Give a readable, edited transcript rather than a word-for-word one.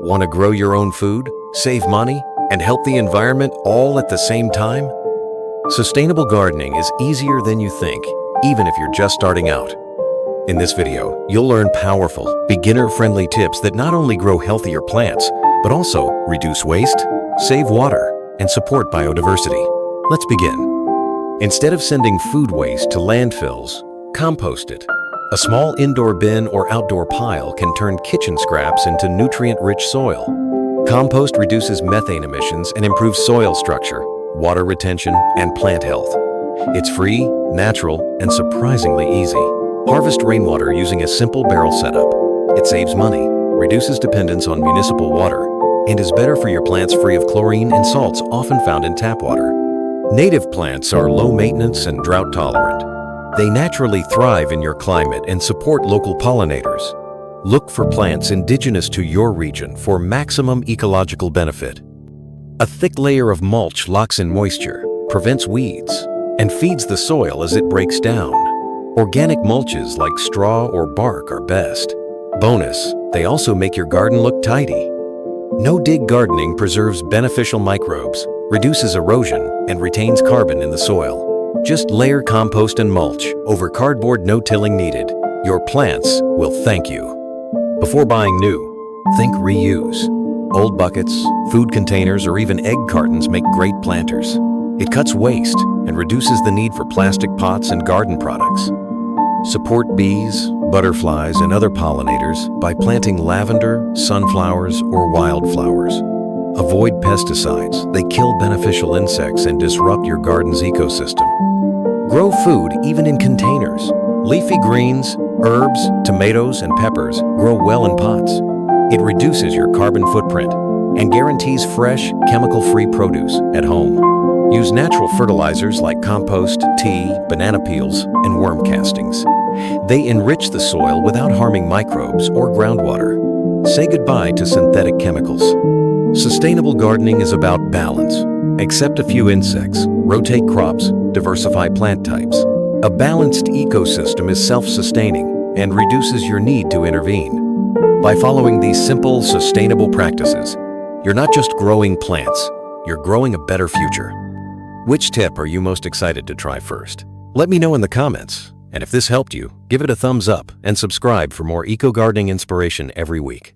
Want to grow your own food, save money, and help the environment all at the same time? Sustainable gardening is easier than you think, even if you're just starting out. In this video, you'll learn powerful, beginner-friendly tips that not only grow healthier plants, but also reduce waste, save water, and support biodiversity. Let's begin. Instead of sending food waste to landfills, compost it. A small indoor bin or outdoor pile can turn kitchen scraps into nutrient-rich soil. Compost reduces methane emissions and improves soil structure, water retention, and plant health. It's free, natural, and surprisingly easy. Harvest rainwater using a simple barrel setup. It saves money, reduces dependence on municipal water, and is better for your plants free of chlorine and salts often found in tap water. Native plants are low maintenance and drought tolerant. They naturally thrive in your climate and support local pollinators. Look for plants indigenous to your region for maximum ecological benefit. A thick layer of mulch locks in moisture, prevents weeds, and feeds the soil as it breaks down. Organic mulches like straw or bark are best. Bonus, they also make your garden look tidy. No-dig gardening preserves beneficial microbes, reduces erosion, and retains carbon in the soil. Just layer compost and mulch over cardboard, no tilling needed. Your plants will thank you. Before buying new, think reuse. Old buckets, food containers, or even egg cartons make great planters. It cuts waste and reduces the need for plastic pots and garden products. Support bees, butterflies, and other pollinators by planting lavender, sunflowers, or wildflowers. Avoid pesticides. They kill beneficial insects and disrupt your garden's ecosystem. Grow food even in containers. Leafy greens, herbs, tomatoes, and peppers grow well in pots. It reduces your carbon footprint and guarantees fresh, chemical-free produce at home. Use natural fertilizers like compost, tea, banana peels, and worm castings. They enrich the soil without harming microbes or groundwater. Say goodbye to synthetic chemicals. Sustainable gardening is about balance. Accept a few insects, rotate crops, diversify plant types. A balanced ecosystem is self-sustaining and reduces your need to intervene. By following these simple, sustainable practices, you're not just growing plants, you're growing a better future. Which tip are you most excited to try first? Let me know in the comments. And if this helped you, give it a thumbs up and subscribe for more eco-gardening inspiration every week.